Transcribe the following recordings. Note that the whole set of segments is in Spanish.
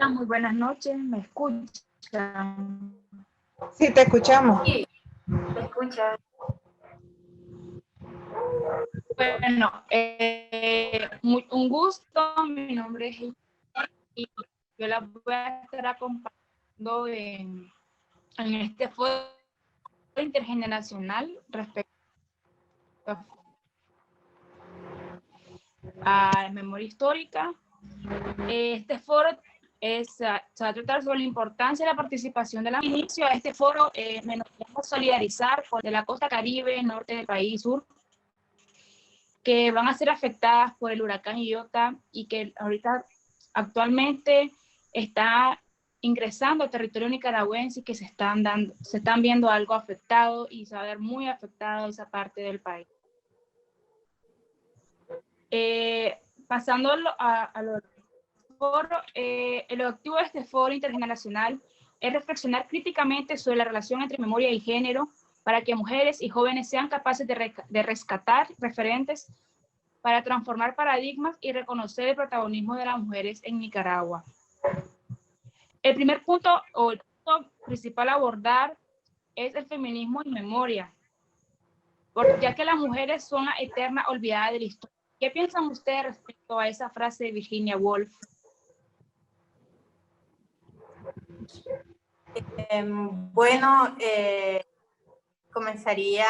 Muy buenas noches, ¿me escuchan? Sí, te escuchamos. Sí, te escuchan. Bueno, un gusto, mi nombre es Gina y yo la voy a estar acompañando en este foro intergeneracional respecto a la memoria histórica. Este foro se va a tratar sobre la importancia de la participación de la inicio a este foro. Nos queremos solidarizar con de la costa caribe, norte del país, sur, que van a ser afectadas por el huracán Iota y que ahorita actualmente está ingresando al territorio nicaragüense y que se están viendo algo afectado y se va a ver muy afectado esa parte del país. Pasando a los foros, el objetivo de este foro intergeneracional es reflexionar críticamente sobre la relación entre memoria y género para que mujeres y jóvenes sean capaces de rescatar referentes para transformar paradigmas y reconocer el protagonismo de las mujeres en Nicaragua. El primer punto o el punto principal a abordar es el feminismo en memoria, ya que las mujeres son la eterna olvidada de la historia. ¿Qué piensan ustedes respecto a esa frase de Virginia Woolf? Bueno, comenzaría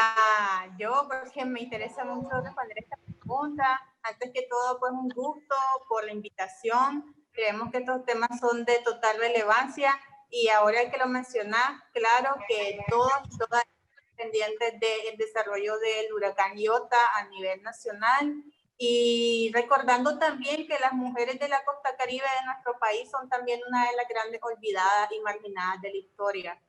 yo porque me interesa mucho responder esta pregunta. Antes que todo, pues un gusto por la invitación. Creemos que estos temas son de total relevancia y ahora que lo mencionas, claro que todas pendientes del desarrollo del huracán Iota a nivel nacional y recordando también que las mujeres de la costa caribe de nuestro país son también una de las grandes olvidadas y marginadas de la historia.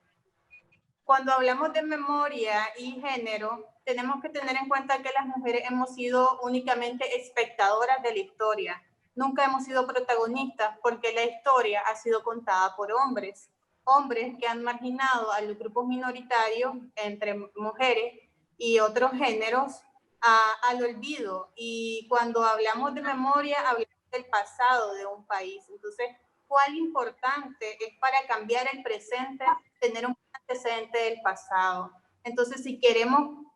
Cuando hablamos de memoria y género, tenemos que tener en cuenta que las mujeres hemos sido únicamente espectadoras de la historia. Nunca hemos sido protagonistas porque la historia ha sido contada por hombres. Hombres que han marginado a los grupos minoritarios entre mujeres y otros géneros al olvido. Y cuando hablamos de memoria, hablamos del pasado de un país. Entonces, ¿cuál importante es para cambiar el presente tener un antecedente del pasado? Entonces, si queremos,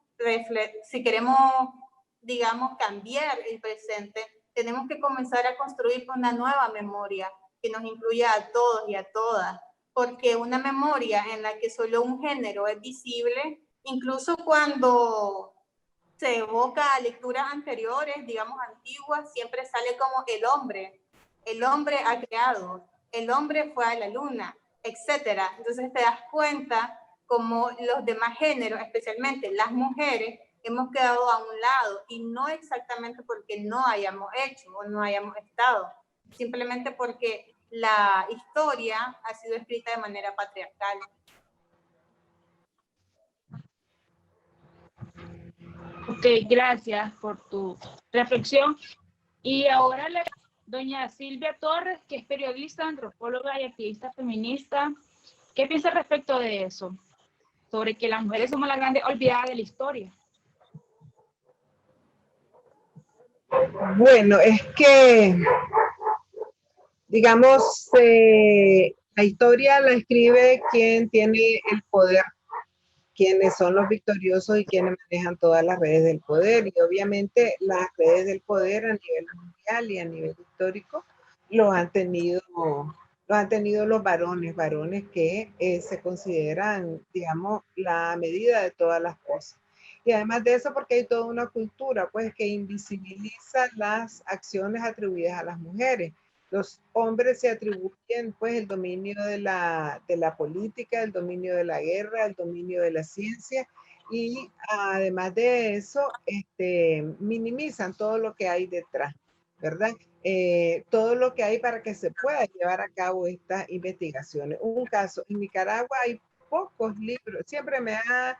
digamos, cambiar el presente, tenemos que comenzar a construir una nueva memoria que nos incluya a todos y a todas, porque una memoria en la que solo un género es visible, incluso cuando se evoca a lecturas anteriores, digamos antiguas, siempre sale como el hombre ha creado, el hombre fue a la luna, etcétera. Entonces te das cuenta como los demás géneros, especialmente las mujeres, hemos quedado a un lado y no exactamente porque no hayamos hecho o no hayamos estado, simplemente porque la historia ha sido escrita de manera patriarcal. Ok, gracias por tu reflexión. Y ahora doña Silvia Torres, que es periodista, antropóloga y activista feminista, ¿qué piensa respecto de eso? Sobre que las mujeres somos la grande olvidada de la historia. Bueno, es que, digamos, la historia la escribe quien tiene el poder, quienes son los victoriosos y quienes manejan todas las redes del poder. Y obviamente las redes del poder a nivel mundial y a nivel histórico lo han tenido los varones que se consideran, digamos, la medida de todas las cosas. Y además de eso, porque hay toda una cultura, pues, que invisibiliza las acciones atribuidas a las mujeres. Los hombres se atribuyen, pues, el dominio de la política, el dominio de la guerra, el dominio de la ciencia, y además de eso, minimizan todo lo que hay detrás, ¿verdad? Todo lo que hay para que se pueda llevar a cabo estas investigaciones. Un caso, en Nicaragua hay pocos libros, siempre me ha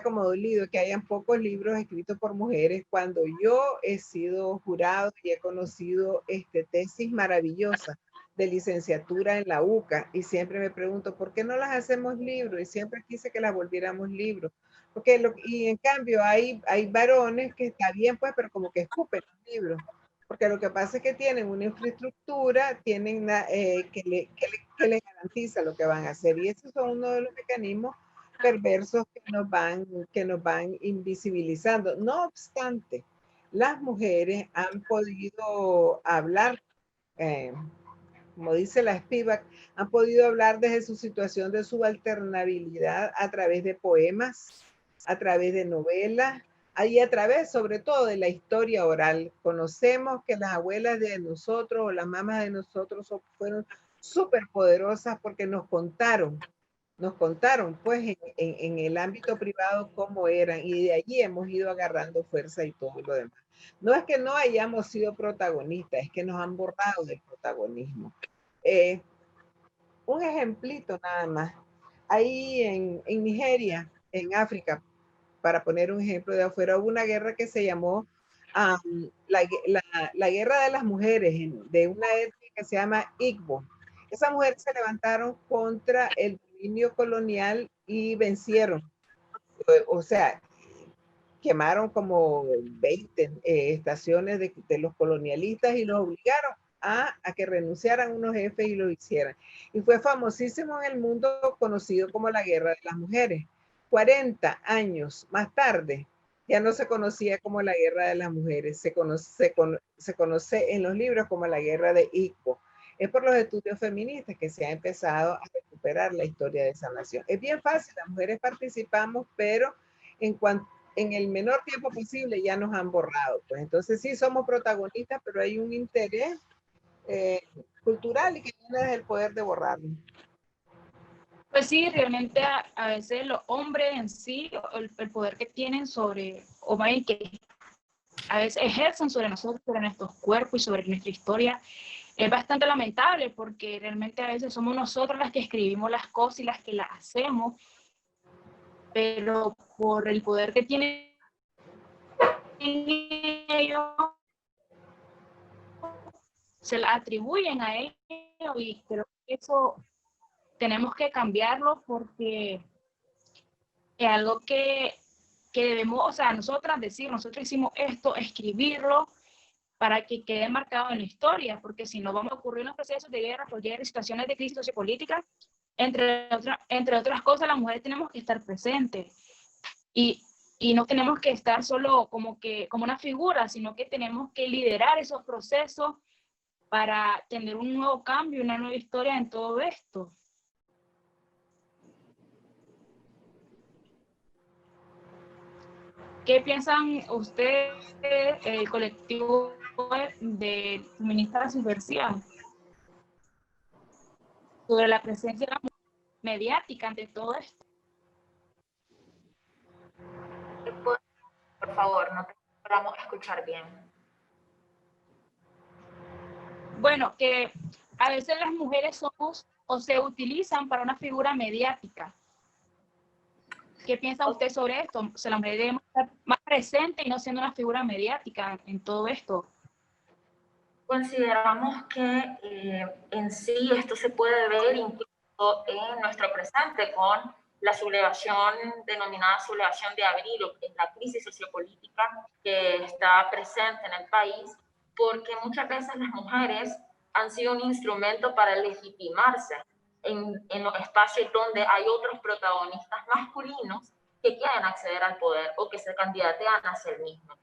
como dolido que hayan pocos libros escritos por mujeres cuando yo he sido jurado y he conocido tesis maravillosas de licenciatura en la UCA y siempre me pregunto, ¿por qué no las hacemos libros? Y siempre quise que las volviéramos libros. Y en cambio hay varones que está bien, pues, pero como que escupen los libros. porque lo que pasa es que tienen una infraestructura, tienen que les garantiza lo que van a hacer, y esos son uno de los mecanismos perversos que nos van invisibilizando. No obstante, las mujeres han podido hablar, como dice la Spivak, han podido hablar desde su situación de subalternabilidad a través de poemas, a través de novelas, y a través sobre todo de la historia oral. Conocemos que las abuelas de nosotros o las mamás de nosotros fueron súper poderosas porque nos contaron pues en el ámbito privado cómo eran, y de allí hemos ido agarrando fuerza y todo lo demás. No es que no hayamos sido protagonistas, es que nos han borrado del protagonismo. Un ejemplito nada más. Ahí en Nigeria, en África, para poner un ejemplo de afuera, hubo una guerra que se llamó la guerra de las mujeres, de una etnia que se llama Igbo. Esas mujeres se levantaron contra el dominio colonial y vencieron. O sea, quemaron como 20 estaciones de los colonialistas y los obligaron a que renunciaran unos jefes y lo hicieran. Y fue famosísimo en el mundo, conocido como la Guerra de las Mujeres. 40 años más tarde, ya no se conocía como la Guerra de las Mujeres, se conoce en los libros como la Guerra de Igbo. Es por los estudios feministas que se ha empezado a recuperar la historia de esa nación. Es bien fácil, las mujeres participamos, pero en el menor tiempo posible ya nos han borrado. Pues entonces sí somos protagonistas, pero hay un interés cultural y que viene desde el poder de borrarlo. Pues sí, realmente a veces los hombres en sí, el poder que tienen sobre, o más bien que a veces ejercen sobre nosotros, sobre nuestros cuerpos y sobre nuestra historia, es bastante lamentable porque realmente a veces somos nosotros las que escribimos las cosas y las que las hacemos, pero por el poder que tienen ellos, se la atribuyen a ellos, y creo que eso tenemos que cambiarlo porque es algo que debemos, o sea, nosotras decir, nosotros hicimos esto, escribirlo para que quede marcado en la historia, porque si no vamos a ocurrir unos procesos de guerra, por guerra, situaciones de crisis sociopolítica, entre otras cosas, las mujeres tenemos que estar presentes y no tenemos que estar solo como una figura, sino que tenemos que liderar esos procesos para tener un nuevo cambio, una nueva historia en todo esto. ¿Qué piensan ustedes, el colectivo de feministas subversivas, sobre la presencia de la mujer mediática ante todo esto? Por favor, no te podamos escuchar bien. Bueno, que a veces las mujeres somos o se utilizan para una figura mediática. ¿Qué piensa usted sobre esto? O sea, la mujer debe estar más presente y no siendo una figura mediática en todo esto. Consideramos que en sí esto se puede ver incluso en nuestro presente con la sublevación denominada sublevación de abril, o la crisis sociopolítica que está presente en el país, porque muchas veces las mujeres han sido un instrumento para legitimarse en los espacios donde hay otros protagonistas masculinos que quieren acceder al poder o que se candidatean hacia el mismo.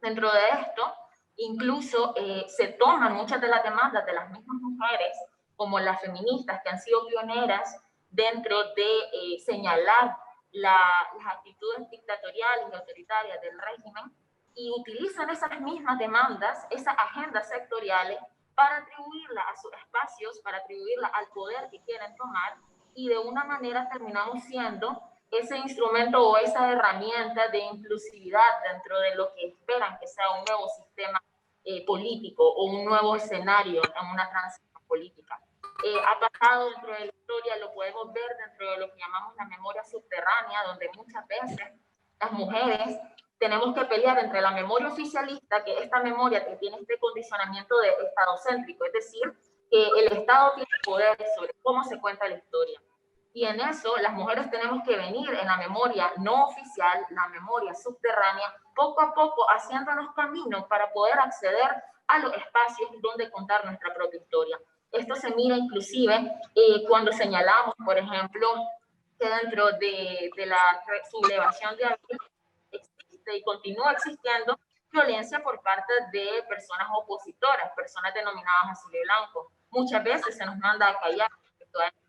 Dentro de esto, incluso se toman muchas de las demandas de las mismas mujeres, como las feministas que han sido pioneras dentro de señalar las actitudes dictatoriales y autoritarias del régimen, y utilizan esas mismas demandas, esas agendas sectoriales, para atribuirlas a sus espacios, para atribuirlas al poder que quieren tomar, y de una manera terminamos siendo ese instrumento o esa herramienta de inclusividad dentro de lo que esperan que sea un nuevo sistema político o un nuevo escenario en una transición política. Ha pasado dentro de la historia, lo podemos ver dentro de lo que llamamos la memoria subterránea, donde muchas veces las mujeres tenemos que pelear entre la memoria oficialista, que es esta memoria que tiene este condicionamiento de estadocéntrico, es decir, que el Estado tiene poder sobre cómo se cuenta la historia. Y en eso las mujeres tenemos que venir en la memoria no oficial, la memoria subterránea, poco a poco haciéndonos camino para poder acceder a los espacios donde contar nuestra propia historia. Esto se mira inclusive cuando señalamos, por ejemplo, que dentro de la sublevación de abril existe y continúa existiendo violencia por parte de personas opositoras, personas denominadas azul y blanco. Muchas veces se nos manda a callar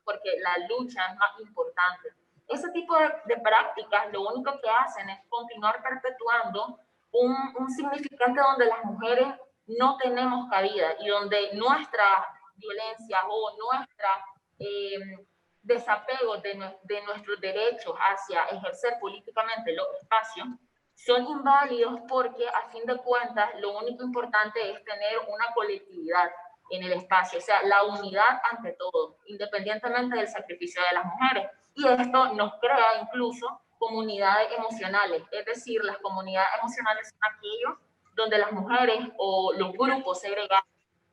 porque la lucha es más importante. Ese tipo de prácticas lo único que hacen es continuar perpetuando un significante donde las mujeres no tenemos cabida y donde nuestra violencia o nuestra desapego de nuestros derechos hacia ejercer políticamente los espacios son inválidos porque a fin de cuentas lo único importante es tener una colectividad en el espacio, o sea, la unidad ante todo, independientemente del sacrificio de las mujeres. Y esto nos crea incluso comunidades emocionales, es decir, las comunidades emocionales son aquellos donde las mujeres o los grupos segregados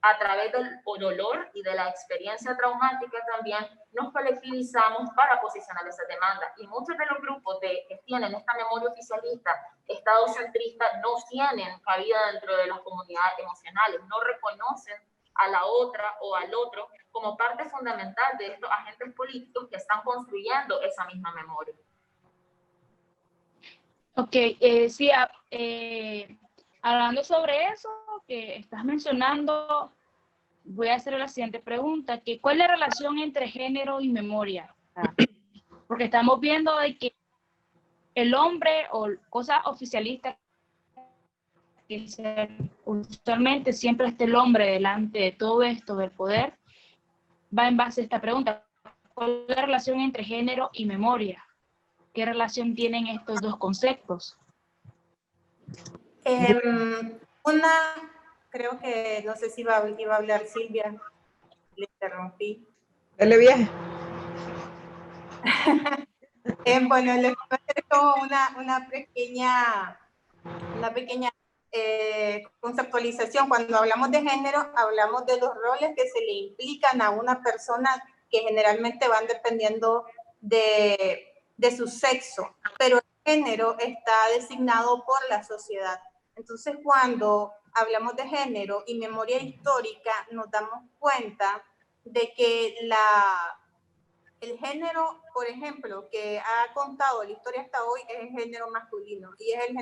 a través del dolor y de la experiencia traumática también nos colectivizamos para posicionar esas demandas. Y muchos de los grupos que tienen esta memoria oficialista, estado-centrista, no tienen cabida dentro de las comunidades emocionales, no reconocen a la otra o al otro como parte fundamental de estos agentes políticos que están construyendo esa misma memoria. Ok, sí, hablando sobre eso que estás mencionando, voy a hacer la siguiente pregunta, que ¿cuál es la relación entre género y memoria? Porque estamos viendo de que el hombre o cosas oficialistas, que usualmente siempre está el hombre delante de todo esto del poder, va en base a esta pregunta, ¿cuál es la relación entre género y memoria? ¿Qué relación tienen estos dos conceptos? Creo que, no sé si iba a hablar Silvia, le interrumpí. Dale viaje. Bueno, lo que va a hacer es como una pequeña conceptualización. Cuando hablamos de género, hablamos de los roles que se le implican a una persona que generalmente van dependiendo de su sexo, pero el género está designado por la sociedad. Entonces, cuando hablamos de género y memoria histórica, nos damos cuenta de que el género, por ejemplo, que ha contado la historia hasta hoy es el género masculino y es el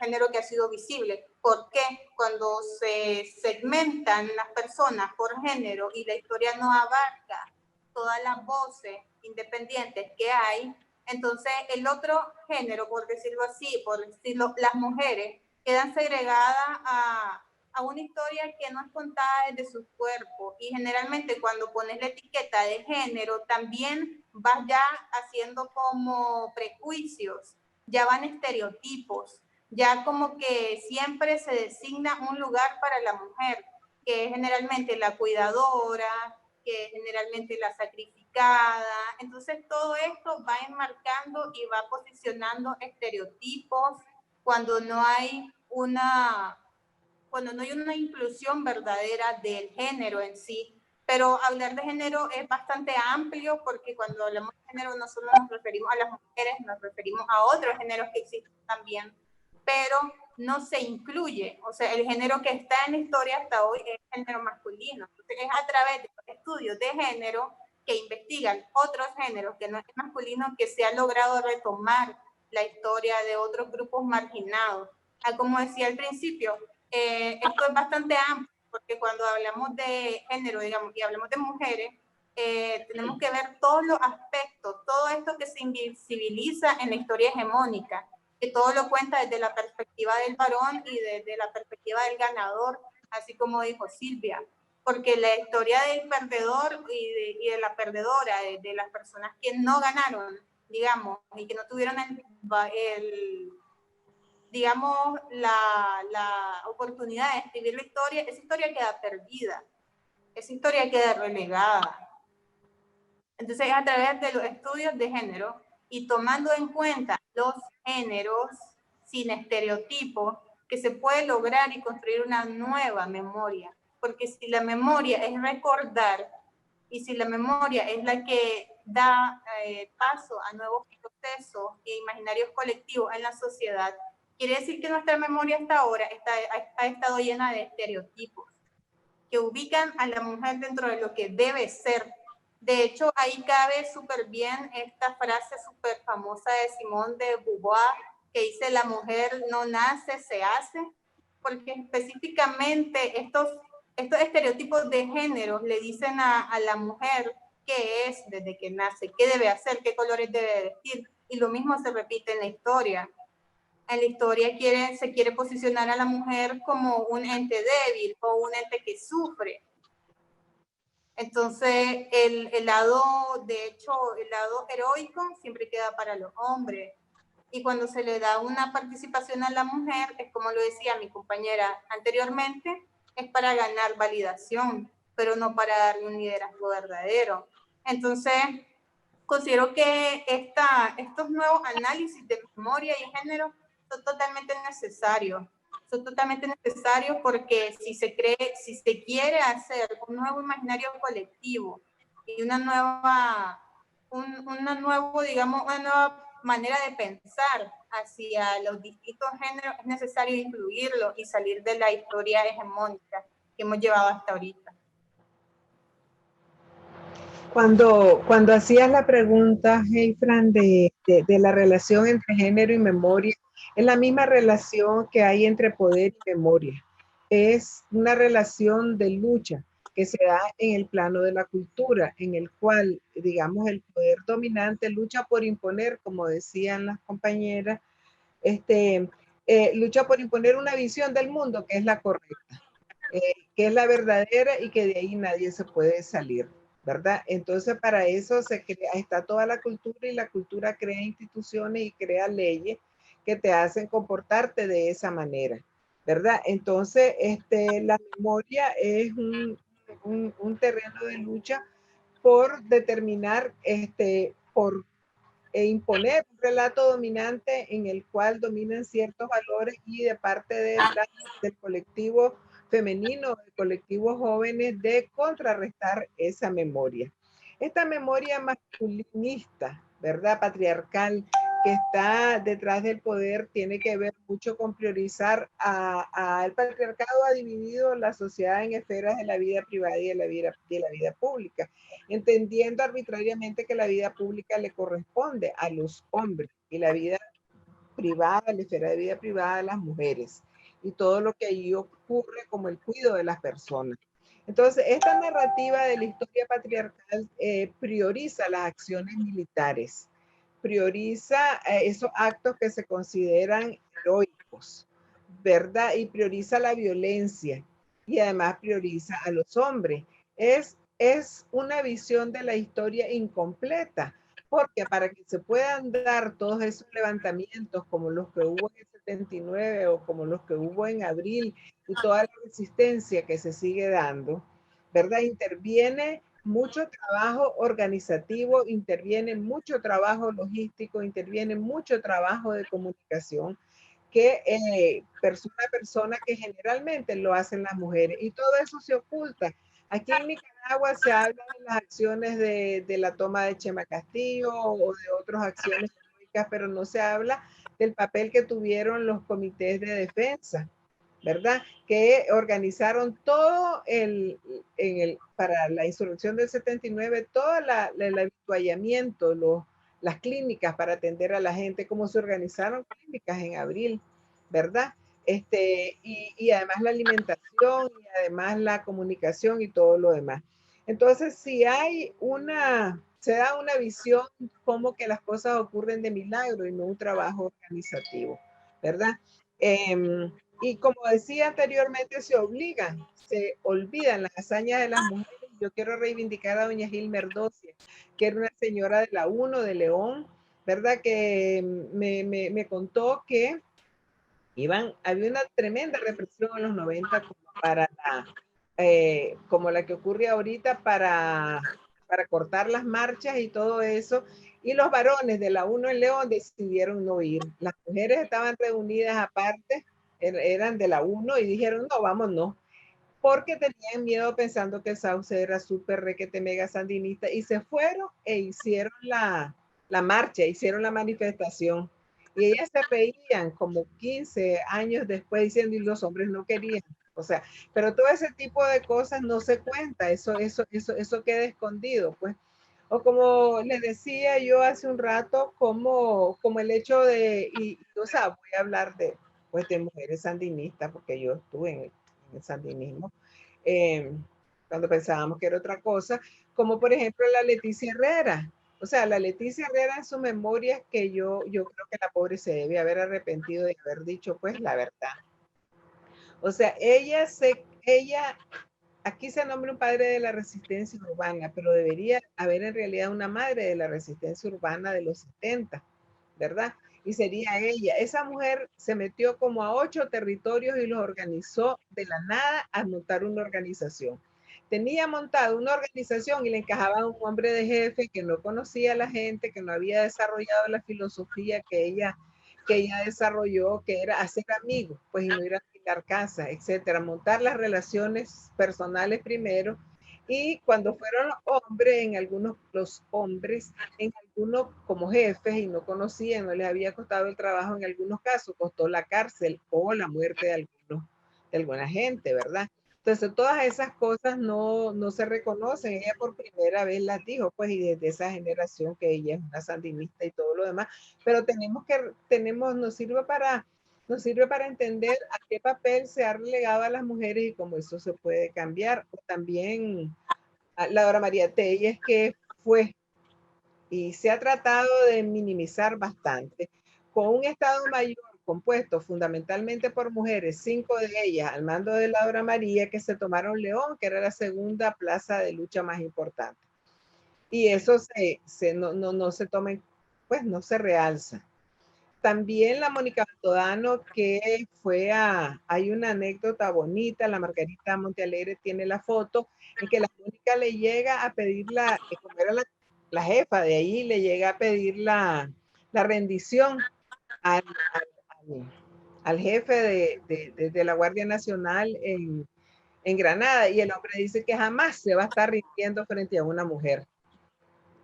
género que ha sido visible. ¿Por qué? Cuando se segmentan las personas por género y la historia no abarca todas las voces independientes que hay, entonces el otro género, por decirlo así, las mujeres quedan segregadas a una historia que no es contada desde su cuerpo, y generalmente cuando pones la etiqueta de género también vas ya haciendo como prejuicios, ya van estereotipos, ya como que siempre se designa un lugar para la mujer, que es generalmente la cuidadora, que es generalmente la sacrificada. Entonces todo esto va enmarcando y va posicionando estereotipos cuando no hay una inclusión verdadera del género en sí. Pero hablar de género es bastante amplio, porque cuando hablamos de género no solo nos referimos a las mujeres, nos referimos a otros géneros que existen también, pero no se incluye. O sea, el género que está en la historia hasta hoy es el género masculino. Entonces, es a través de los estudios de género que investigan otros géneros que no es masculino que se ha logrado retomar la historia de otros grupos marginados. Como decía al principio, esto es bastante amplio, porque cuando hablamos de género, digamos, y hablamos de mujeres, tenemos que ver todos los aspectos, todo esto que se invisibiliza en la historia hegemónica, que todo lo cuenta desde la perspectiva del varón y desde la perspectiva del ganador, así como dijo Silvia, porque la historia del perdedor y de la perdedora, de las personas que no ganaron, digamos, y que no tuvieron digamos, la oportunidad de escribir la historia, esa historia queda perdida, esa historia queda relegada. Entonces, a través de los estudios de género y tomando en cuenta los géneros sin estereotipos, que se puede lograr y construir una nueva memoria. Porque si la memoria es recordar, y si la memoria es la que da paso a nuevos procesos e imaginarios colectivos en la sociedad, Quiere decir que nuestra memoria hasta ahora ha estado llena de estereotipos que ubican a la mujer dentro de lo que debe ser. De hecho, ahí cabe súper bien esta frase súper famosa de Simone de Beauvoir, que dice: la mujer no nace, se hace, porque específicamente estos estereotipos de género le dicen a la mujer qué es desde que nace, qué debe hacer, qué colores debe vestir, y lo mismo se repite en la historia. En la historia se quiere posicionar a la mujer como un ente débil o un ente que sufre. Entonces, el lado, de hecho, el lado heroico siempre queda para los hombres. Y cuando se le da una participación a la mujer, es como lo decía mi compañera anteriormente, es para ganar validación, pero no para darle un liderazgo verdadero. Entonces, considero que estos nuevos análisis de memoria y género son totalmente necesarios. Son totalmente necesarios porque si se quiere hacer un nuevo imaginario colectivo y una nueva manera de pensar hacia los distintos géneros, es necesario incluirlo y salir de la historia hegemónica que hemos llevado hasta ahorita. Cuando hacías la pregunta, Heifran, de la relación entre género y memoria, es la misma relación que hay entre poder y memoria. Es una relación de lucha que se da en el plano de la cultura, en el cual, digamos, el poder dominante lucha por imponer, como decían las compañeras, lucha por imponer una visión del mundo que es la correcta, que es la verdadera y que de ahí nadie se puede salir, ¿verdad? Entonces para eso está toda la cultura, y la cultura crea instituciones y crea leyes que te hacen comportarte de esa manera, ¿verdad? Entonces la memoria es un terreno de lucha por determinar, por imponer un relato dominante en el cual dominan ciertos valores, y de parte del colectivo femenino, del colectivo jóvenes, de contrarrestar esa memoria. Esta memoria masculinista, ¿verdad? Patriarcal, que está detrás del poder, tiene que ver mucho con priorizar el patriarcado ha dividido la sociedad en esferas de la vida privada y de la vida pública, entendiendo arbitrariamente que la vida pública le corresponde a los hombres y la vida privada, la esfera de vida privada, a las mujeres, y todo lo que allí ocurre como el cuidado de las personas. Entonces, esta narrativa de la historia patriarcal prioriza las acciones militares, prioriza esos actos que se consideran heroicos, ¿verdad? Y prioriza la violencia, y además prioriza a los hombres. Es una visión de la historia incompleta, porque para que se puedan dar todos esos levantamientos como los que hubo en el 79 o como los que hubo en abril, y toda la resistencia que se sigue dando, ¿verdad? Interviene mucho trabajo organizativo, interviene mucho trabajo logístico, interviene mucho trabajo de comunicación, que persona a persona, que generalmente lo hacen las mujeres, y todo eso se oculta. Aquí en Nicaragua se habla de las acciones de la toma de Chema Castillo o de otras acciones heroicas, pero no se habla del papel que tuvieron los comités de defensa, ¿verdad? Que organizaron todo para la insurrección del 79, todo el avituallamiento, las clínicas para atender a la gente, como se organizaron clínicas en abril, ¿verdad? Y además la alimentación, y además la comunicación y todo lo demás. Entonces, si se da una visión como que las cosas ocurren de milagro y no un trabajo organizativo, ¿verdad? Y como decía anteriormente, se olvidan las hazañas de las mujeres. Yo quiero reivindicar a doña Gilmer Docia, que era una señora de la UNO de León, ¿verdad? Que me contó que había una tremenda represión en los 90 como la que ocurre ahorita para cortar las marchas y todo eso. Y los varones de la UNO en León decidieron no ir. Las mujeres estaban reunidas aparte, eran de la UNO, y dijeron, no, vámonos, porque tenían miedo pensando que el Sauce era súper requete mega sandinista, y se fueron e hicieron la marcha, hicieron la manifestación. Y ellas se reían como 15 años después diciendo, y los hombres no querían. O sea, pero todo ese tipo de cosas no se cuenta, eso queda escondido, pues. O como les decía yo hace un rato, como el hecho de, o sea, voy a hablar de, pues, de mujeres sandinistas, porque yo estuve en el sandinismo, eh, cuando pensábamos que era otra cosa, como por ejemplo la Leticia Herrera. O sea, la Leticia Herrera en sus memorias que yo creo que la pobre se debe haber arrepentido de haber dicho pues la verdad. O sea, ella, aquí se nombra un padre de la resistencia urbana, pero debería haber en realidad una madre de la resistencia urbana de los 70, ¿verdad? Y sería ella. Esa mujer se metió como a 8 territorios y los organizó de la nada a montar una organización. Tenía montado una organización y le encajaba un hombre de jefe que no conocía a la gente, que no había desarrollado la filosofía que ella desarrolló, que era hacer amigos, pues y no ir a alquilar casa, etcétera, montar las relaciones personales primero. Y cuando fueron los hombres, los hombres, en algunos como jefes y no conocían, no les había costado el trabajo, en algunos casos costó la cárcel o la muerte de alguna gente, ¿verdad? Entonces, todas esas cosas no se reconocen. Ella por primera vez las dijo, pues, y desde esa generación que ella es una sandinista y todo lo demás, pero nos sirve para entender a qué papel se ha relegado a las mujeres y cómo eso se puede cambiar. O también a Laura María Telles, que fue y se ha tratado de minimizar bastante, con un Estado Mayor compuesto fundamentalmente por mujeres, 5 de ellas al mando de Laura María, que se tomaron León, que era la segunda plaza de lucha más importante. Y eso no se toma, pues no se realza. También la Mónica Todano, que hay una anécdota bonita, la Margarita Montealegre tiene la foto, en que la Mónica le llega a pedir como era la jefa de ahí, le llega a pedir la rendición al, al jefe de la Guardia Nacional en Granada, y el hombre dice que jamás se va a estar rindiendo frente a una mujer,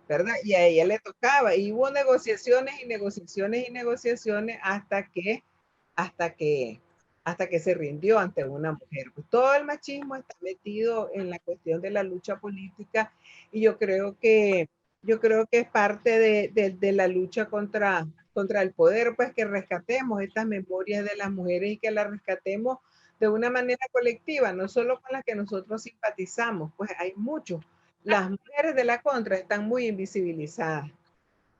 ¿verdad? Y a ella le tocaba, y hubo negociaciones y negociaciones y negociaciones hasta que se rindió ante una mujer. Pues todo el machismo está metido en la cuestión de la lucha política, y yo creo que es parte de la lucha contra el poder, pues que rescatemos estas memorias de las mujeres y que las rescatemos de una manera colectiva, no solo con las que nosotros simpatizamos, pues hay muchos. Las mujeres de la contra están muy invisibilizadas,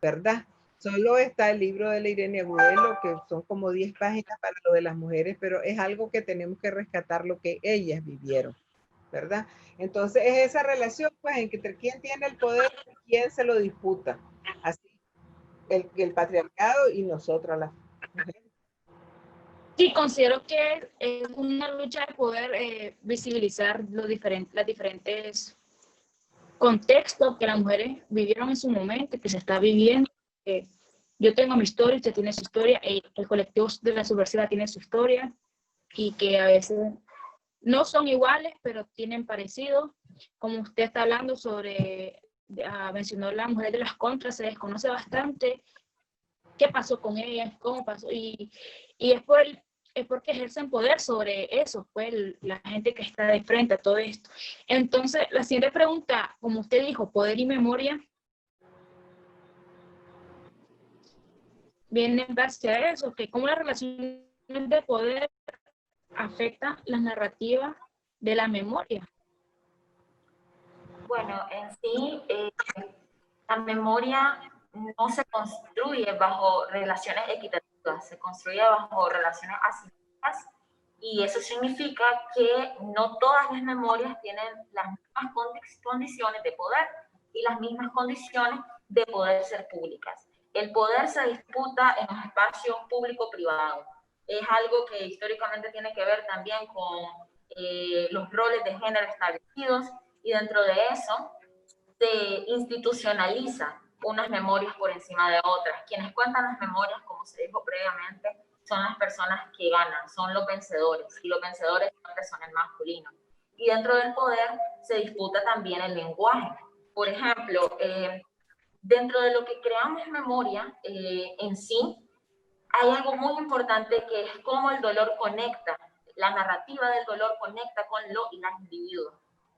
¿verdad? Solo está el libro de la Irene Agudelo, que son como 10 páginas para lo de las mujeres, pero es algo que tenemos que rescatar lo que ellas vivieron, ¿verdad? Entonces es esa relación, pues, entre quién tiene el poder y quién se lo disputa. Así, el patriarcado y nosotras las mujeres. Sí, considero que es una lucha de poder visibilizar las diferentes contextos que las mujeres vivieron en su momento, que se está viviendo. Yo tengo mi historia, usted tiene su historia, el colectivo de la subversiva tiene su historia, y que a veces no son iguales, pero tienen parecido. Como usted está hablando mencionó la mujer de las contras, se desconoce bastante qué pasó con ellas, cómo pasó, y es porque ejercen poder sobre eso, pues la gente que está de frente a todo esto. Entonces, la siguiente pregunta, como usted dijo, poder y memoria, viene en base a eso, que cómo la relación de poder afecta las narrativas de la memoria. Bueno, en sí, la memoria no se construye bajo relaciones equitativas, se construye bajo relaciones asimétricas, y eso significa que no todas las memorias tienen las mismas condiciones de poder y las mismas condiciones de poder ser públicas. El poder se disputa en los espacios público-privados. Es algo que históricamente tiene que ver también con los roles de género establecidos, y dentro de eso se institucionaliza unas memorias por encima de otras. Quienes cuentan las memorias, como se dijo previamente, son las personas que ganan, son los vencedores, y los vencedores siempre son el masculino. Y dentro del poder se disputa también el lenguaje. Por ejemplo, dentro de lo que creamos memoria en sí, hay algo muy importante que es cómo el dolor conecta, la narrativa del dolor conecta con los individuos.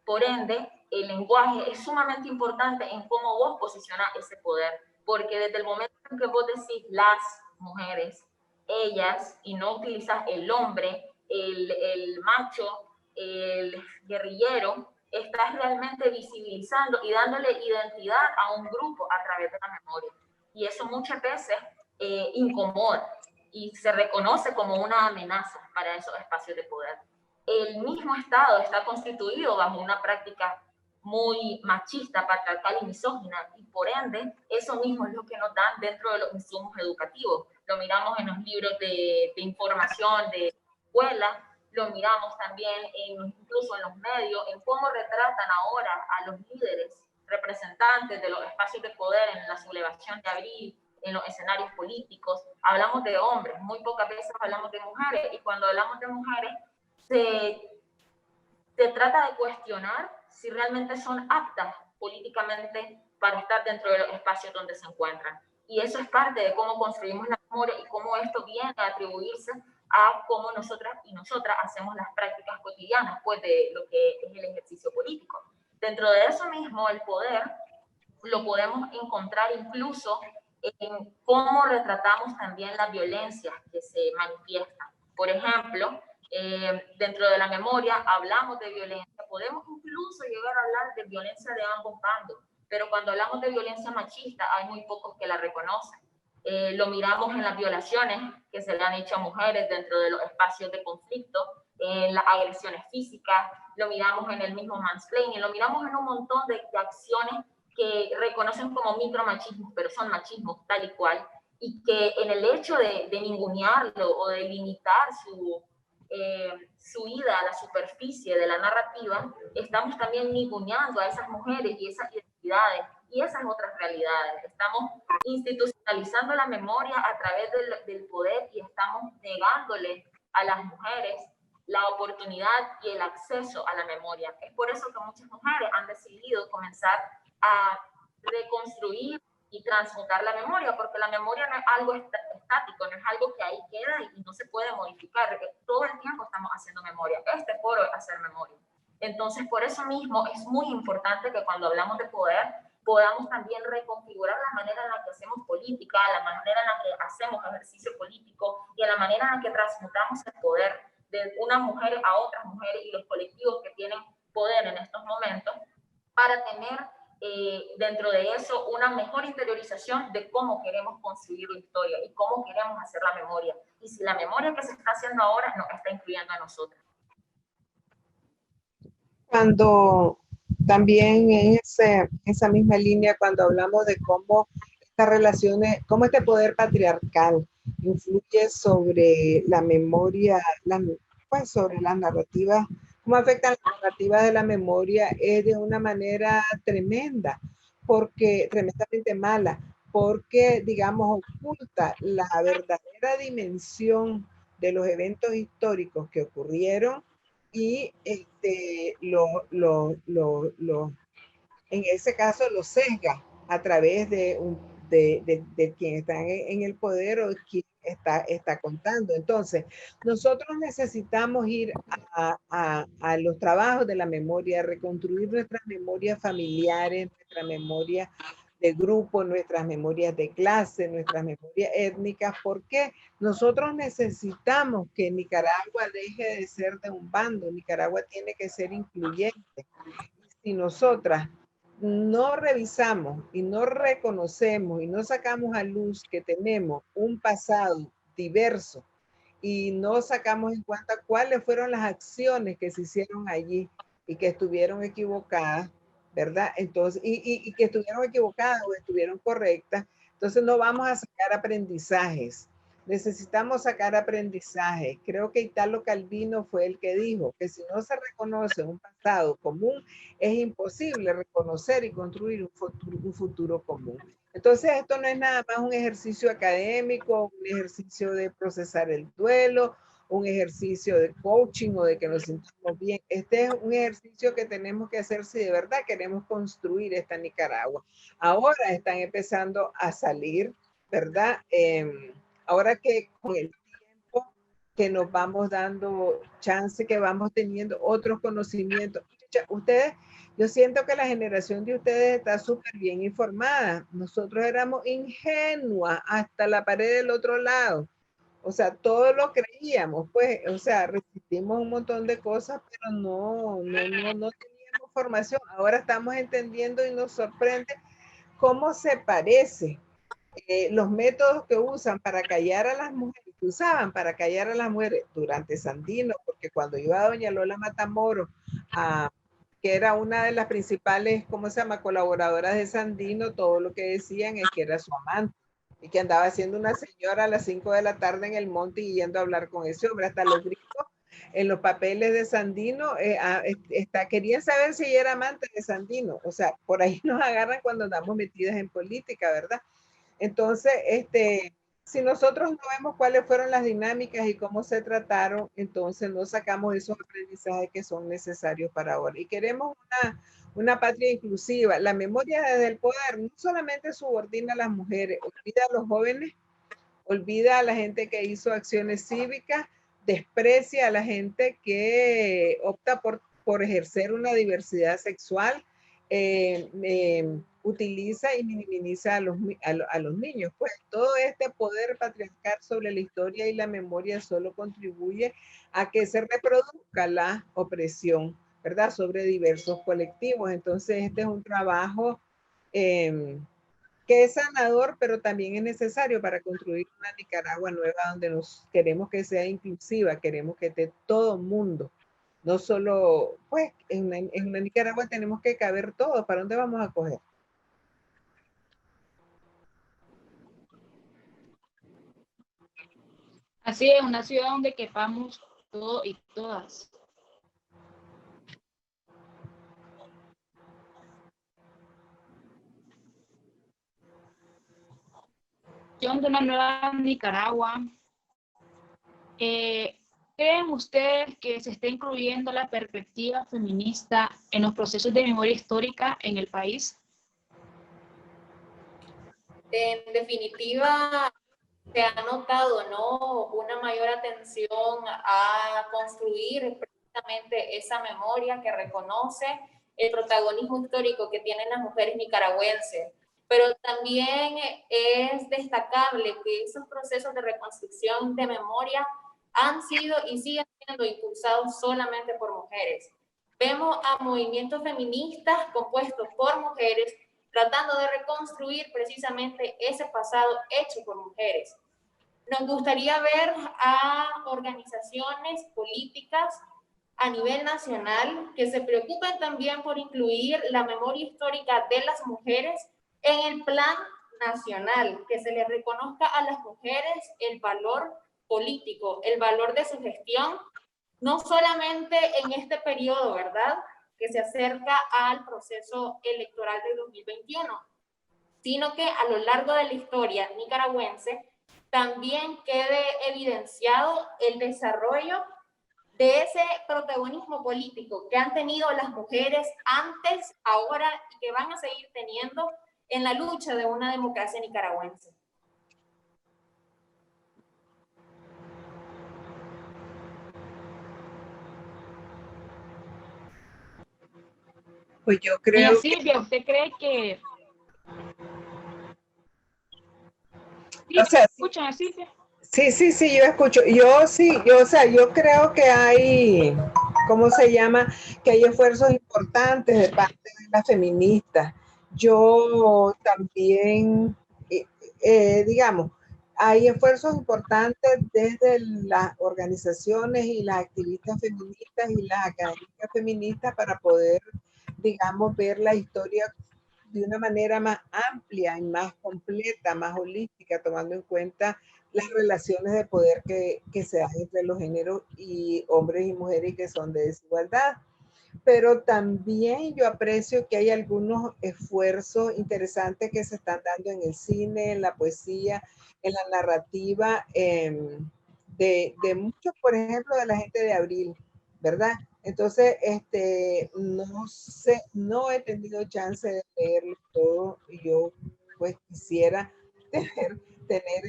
Por ende, el lenguaje es sumamente importante en cómo vos posicionas ese poder, porque desde el momento en que vos decís las mujeres, ellas, y no utilizas el hombre, el macho, el guerrillero, estás realmente visibilizando y dándole identidad a un grupo a través de la memoria. Y eso muchas veces incomoda y se reconoce como una amenaza para esos espacios de poder. El mismo Estado está constituido bajo una práctica muy machista, patriarcal y misógina, y por ende, eso mismo es lo que nos dan dentro de los insumos educativos. Lo miramos en los libros de información de escuela, lo miramos también incluso en los medios, en cómo retratan ahora a los líderes representantes de los espacios de poder en la sublevación de Abril, en los escenarios políticos. Hablamos de hombres, muy pocas veces hablamos de mujeres, y cuando hablamos de mujeres se trata de cuestionar si realmente son aptas políticamente para estar dentro de los espacios donde se encuentran. Y eso es parte de cómo construimos la memoria y cómo esto viene a atribuirse a cómo nosotras y nosotras hacemos las prácticas cotidianas, pues, de lo que es el ejercicio político. Dentro de eso mismo, el poder lo podemos encontrar incluso en cómo retratamos también las violencias que se manifiestan. Por ejemplo, dentro de la memoria hablamos de violencia, podemos incluso llegar a hablar de violencia de ambos bandos, pero cuando hablamos de violencia machista hay muy pocos que la reconocen. Lo miramos en las violaciones que se le han hecho a mujeres dentro de los espacios de conflicto, en las agresiones físicas, lo miramos en el mismo mansplaining, lo miramos en un montón de acciones que reconocen como micromachismos, pero son machismos tal y cual, y que en el hecho de ningunearlo o de limitar su ida a la superficie de la narrativa, estamos también ninguneando a esas mujeres y esas identidades y esas otras realidades. Estamos institucionalizando la memoria a través del poder y estamos negándole a las mujeres la oportunidad y el acceso a la memoria. Es por eso que muchas mujeres han decidido comenzar a reconstruir y transmutar la memoria, porque la memoria no es algo estático, no es algo que ahí queda y no se puede modificar, porque todo el tiempo estamos haciendo memoria. Este foro es hacer memoria. Entonces, por eso mismo es muy importante que cuando hablamos de poder, podamos también reconfigurar la manera en la que hacemos política, la manera en la que hacemos ejercicio político y la manera en la que transmutamos el poder de unas mujeres a otras mujeres y los colectivos que tienen poder en estos momentos, para tener dentro de eso una mejor interiorización de cómo queremos construir la historia y cómo queremos hacer la memoria. Y si la memoria que se está haciendo ahora nos está incluyendo a nosotras. Cuando también en esa misma línea, cuando hablamos de cómo estas relaciones, cómo este poder patriarcal influye sobre la memoria, pues sobre las narrativas, cómo afectan las narrativas de la memoria, es de una manera tremenda, porque tremendamente mala, porque, digamos, oculta la verdadera dimensión de los eventos históricos que ocurrieron y en ese caso lo sesga a través de quien está en el poder o quien está contando. Entonces, nosotros necesitamos ir a los trabajos de la memoria, reconstruir nuestras memorias familiares, nuestra memoria de grupo, nuestras memorias de clase, nuestras memorias étnicas, porque nosotros necesitamos que Nicaragua deje de ser de un bando. Nicaragua tiene que ser incluyente. Si nosotras no revisamos y no reconocemos y no sacamos a luz que tenemos un pasado diverso y no sacamos en cuenta cuáles fueron las acciones que se hicieron allí y que estuvieron equivocadas, ¿verdad? Entonces, y que estuvieron equivocadas o estuvieron correctas, entonces no vamos a sacar aprendizajes. Necesitamos sacar aprendizaje. Creo que Italo Calvino fue el que dijo que si no se reconoce un pasado común, es imposible reconocer y construir un futuro común. Entonces, esto no es nada más un ejercicio académico, un ejercicio de procesar el duelo, un ejercicio de coaching o de que nos sintamos bien. Este es un ejercicio que tenemos que hacer si de verdad queremos construir esta Nicaragua. Ahora están empezando a salir, ¿verdad? ahora que con el tiempo que nos vamos dando chance, que vamos teniendo otros conocimientos. Ustedes, yo siento que la generación de ustedes está súper bien informada. Nosotros éramos ingenuas hasta la pared del otro lado. O sea, todo lo creíamos, pues, o sea, resistimos un montón de cosas, pero no teníamos formación. Ahora estamos entendiendo y nos sorprende cómo se parece los métodos que usan para callar a las mujeres, que usaban para callar a las mujeres durante Sandino, porque cuando iba doña Lola Matamoros, que era una de las principales, ¿cómo se llama?, colaboradoras de Sandino, todo lo que decían es que era su amante y que andaba siendo una señora a las 5 de la tarde en el monte y yendo a hablar con ese hombre, hasta los gritos en los papeles de Sandino, querían saber si ella era amante de Sandino. O sea, por ahí nos agarran cuando andamos metidas en política, ¿verdad? Entonces, si nosotros no vemos cuáles fueron las dinámicas y cómo se trataron, entonces no sacamos esos aprendizajes que son necesarios para ahora. Y queremos una patria inclusiva. La memoria desde el poder no solamente subordina a las mujeres, olvida a los jóvenes, olvida a la gente que hizo acciones cívicas, desprecia a la gente que opta por ejercer una diversidad sexual, utiliza y minimiza a los niños. Pues todo este poder patriarcal sobre la historia y la memoria solo contribuye a que se reproduzca la opresión, ¿verdad?, sobre diversos colectivos. Entonces este es un trabajo que es sanador, pero también es necesario para construir una Nicaragua nueva donde nos queremos que sea inclusiva, queremos que esté todo mundo, no solo, pues, en una Nicaragua tenemos que caber todos. ¿Para dónde vamos a coger? Así es, una ciudad donde quepamos todos y todas. De una nueva Nicaragua. ¿Creen ustedes que se está incluyendo la perspectiva feminista en los procesos de memoria histórica en el país? En definitiva, se ha notado, ¿no?, una mayor atención a construir precisamente esa memoria que reconoce el protagonismo histórico que tienen las mujeres nicaragüenses. Pero también es destacable que esos procesos de reconstrucción de memoria han sido y siguen siendo impulsados solamente por mujeres. Vemos a movimientos feministas compuestos por mujeres tratando de reconstruir precisamente ese pasado hecho por mujeres. Nos gustaría ver a organizaciones políticas a nivel nacional que se preocupen también por incluir la memoria histórica de las mujeres en el plan nacional, que se les reconozca a las mujeres el valor político, el valor de su gestión, no solamente en este periodo, ¿verdad?, que se acerca al proceso electoral de 2021, sino que a lo largo de la historia nicaragüense también quede evidenciado el desarrollo de ese protagonismo político que han tenido las mujeres antes, ahora y que van a seguir teniendo en la lucha de una democracia nicaragüense. Pues yo creo. Doña Silvia, ¿usted cree que... ¿Sí? O sea, ¿Escuchan, Silvia? Sí, yo escucho. Yo creo que hay, ¿cómo se llama?, que hay esfuerzos importantes de parte de las feministas. Yo también, digamos, hay esfuerzos importantes desde las organizaciones y las activistas feministas y las académicas feministas para poder, digamos, ver la historia de una manera más amplia y más completa, más holística, tomando en cuenta las relaciones de poder que se dan entre los géneros y hombres y mujeres que son de desigualdad. Pero también yo aprecio que hay algunos esfuerzos interesantes que se están dando en el cine, en la poesía, en la narrativa, de muchos, por ejemplo, de la gente de Abril, ¿verdad? Entonces, no sé, no he tenido chance de leerlo todo y yo pues quisiera tener tener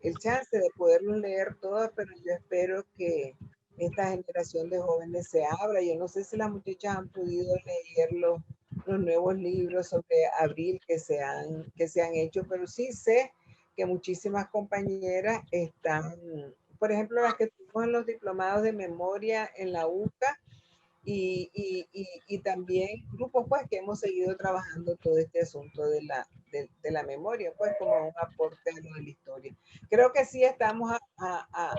el chance de poderlo leer todo, pero yo espero que esta generación de jóvenes se abra. Yo no sé si las muchachas han podido leer los nuevos libros sobre Abril que se han hecho, pero sí sé que muchísimas compañeras están, por ejemplo, las que tuvimos en los diplomados de memoria en la UCA, y también grupos pues que hemos seguido trabajando todo este asunto de la memoria, pues como un aporte a lo de la historia. Creo que sí estamos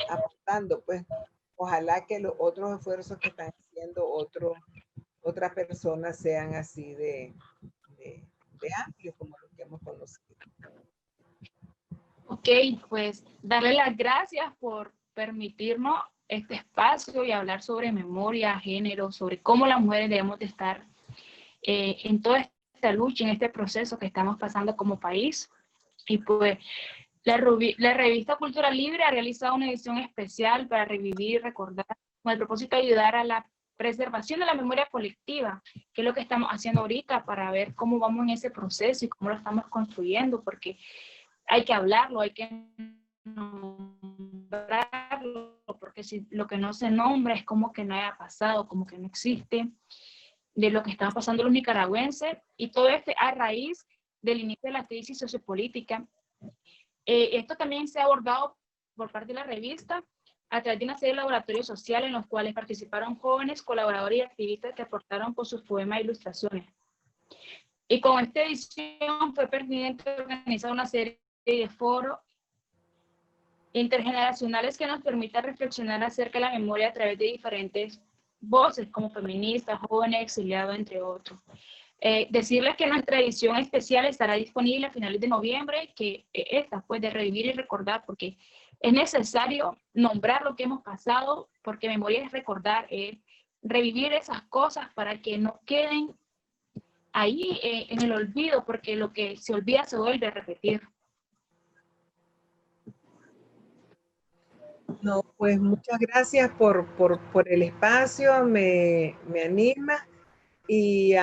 aportando, pues ojalá que los otros esfuerzos que están haciendo otras personas sean así de amplios como los que hemos conocido. Ok, pues darle las gracias por permitirnos este espacio y hablar sobre memoria, género, sobre cómo las mujeres debemos de estar en toda esta lucha, en este proceso que estamos pasando como país. Y pues la revista Cultura Libre ha realizado una edición especial para revivir y recordar con el propósito de ayudar a la preservación de la memoria colectiva, que es lo que estamos haciendo ahorita para ver cómo vamos en ese proceso y cómo lo estamos construyendo, porque hay que hablarlo, hay que nombrarlo, porque si lo que no se nombra es como que no haya pasado, como que no existe, de lo que están pasando los nicaragüenses, y todo esto a raíz del inicio de la crisis sociopolítica. Esto también se ha abordado por parte de la revista a través de una serie de laboratorios sociales en los cuales participaron jóvenes, colaboradores y activistas que aportaron con sus poemas e ilustraciones. Y con esta edición fue pertinente organizar una serie de foros intergeneracionales que nos permitan reflexionar acerca de la memoria a través de diferentes voces, como feministas, jóvenes, exiliados, entre otros. Decirles que nuestra edición especial estará disponible a finales de noviembre, que esta, pues, de revivir y recordar, porque es necesario nombrar lo que hemos pasado, porque memoria es recordar, es revivir esas cosas para que no queden ahí en el olvido, porque lo que se olvida se vuelve a repetir. No, pues muchas gracias por el espacio, me anima, y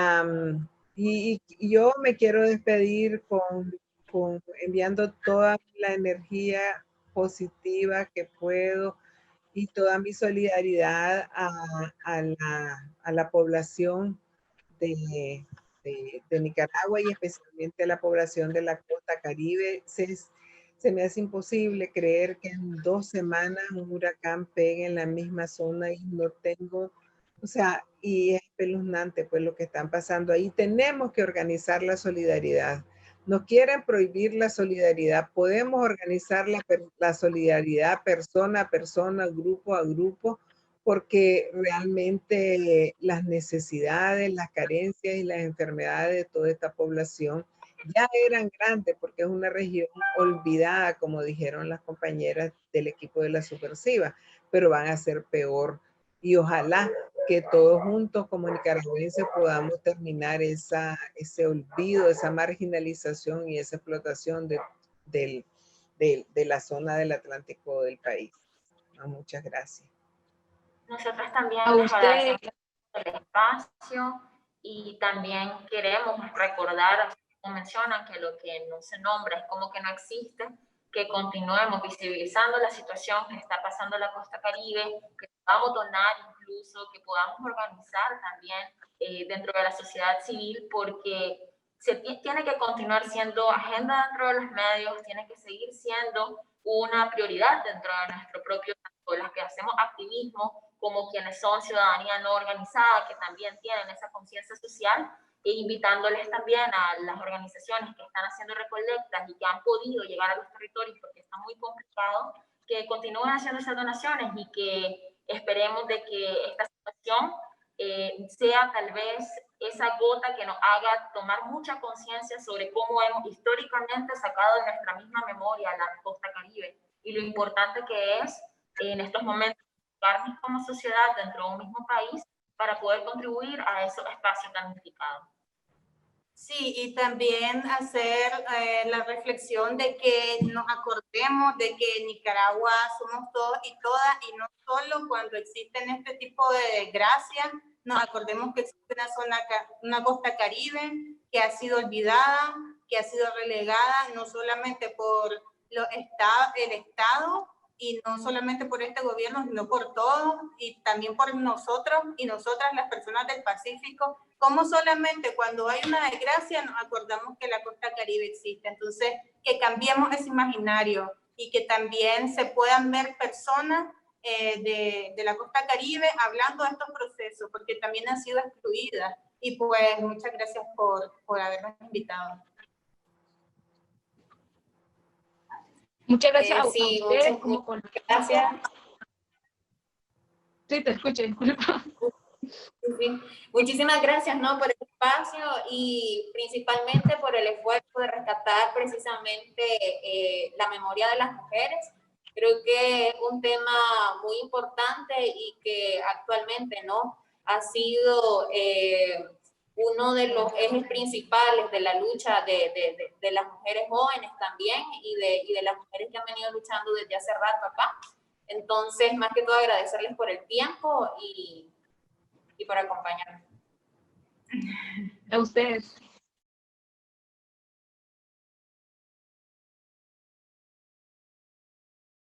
yo me quiero despedir con enviando toda la energía positiva que puedo y toda mi solidaridad a la población de Nicaragua, y especialmente a la población de la costa Caribe. Se me hace imposible creer que en 2 semanas un huracán pegue en la misma zona, y no tengo, o sea, y es espeluznante pues lo que están pasando ahí. Tenemos que organizar la solidaridad. Nos quieren prohibir la solidaridad. Podemos organizar la solidaridad persona a persona, grupo a grupo, porque realmente las necesidades, las carencias y las enfermedades de toda esta población ya eran grandes, porque es una región olvidada, como dijeron las compañeras del equipo de la Subversiva, pero van a ser peor. Y ojalá que todos juntos como nicaragüenses podamos terminar ese olvido, esa marginalización y esa explotación de la zona del Atlántico del país. Muchas gracias. Nosotros también A les usted. agradecemos el espacio y también queremos recordar, como mencionan, que lo que no se nombra es como que no existe, que continuemos visibilizando la situación que está pasando en la costa Caribe, que podamos donar incluso, que podamos organizar también dentro de la sociedad civil, porque tiene que continuar siendo agenda dentro de los medios, tiene que seguir siendo una prioridad dentro de nuestro propio, tanto las que hacemos activismo como quienes son ciudadanía no organizada, que también tienen esa conciencia social, e invitándoles también a las organizaciones que están haciendo recolectas y que han podido llegar a los territorios porque está muy complicado, que continúen haciendo esas donaciones y que esperemos de que esta situación sea tal vez esa gota que nos haga tomar mucha conciencia sobre cómo hemos históricamente sacado de nuestra misma memoria la costa Caribe y lo importante que es en estos momentos como sociedad dentro de un mismo país para poder contribuir a esos espacios damnificados. Sí, y también hacer la reflexión de que nos acordemos de que en Nicaragua somos todos y todas, y no solo cuando existen este tipo de desgracias, nos acordemos que existe una costa Caribe que ha sido olvidada, que ha sido relegada no solamente por el Estado, y no solamente por este gobierno, sino por todos, y también por nosotros y nosotras, las personas del Pacífico, como solamente cuando hay una desgracia nos acordamos que la costa Caribe existe. Entonces, que cambiemos ese imaginario y que también se puedan ver personas de la costa Caribe hablando de estos procesos, porque también han sido excluidas. Y pues muchas gracias por habernos invitado. Muchas gracias a Sí, ustedes. muchas gracias. Sí, te escucho, disculpa. Sí. Muchísimas gracias, ¿no?, por el espacio y principalmente por el esfuerzo de rescatar precisamente la memoria de las mujeres. Creo que es un tema muy importante y que actualmente, ¿no?, ha sido uno de los ejes principales de la lucha de las mujeres jóvenes también y de las mujeres que han venido luchando desde hace rato acá. Entonces, más que todo, agradecerles por el tiempo y por acompañarnos. A ustedes.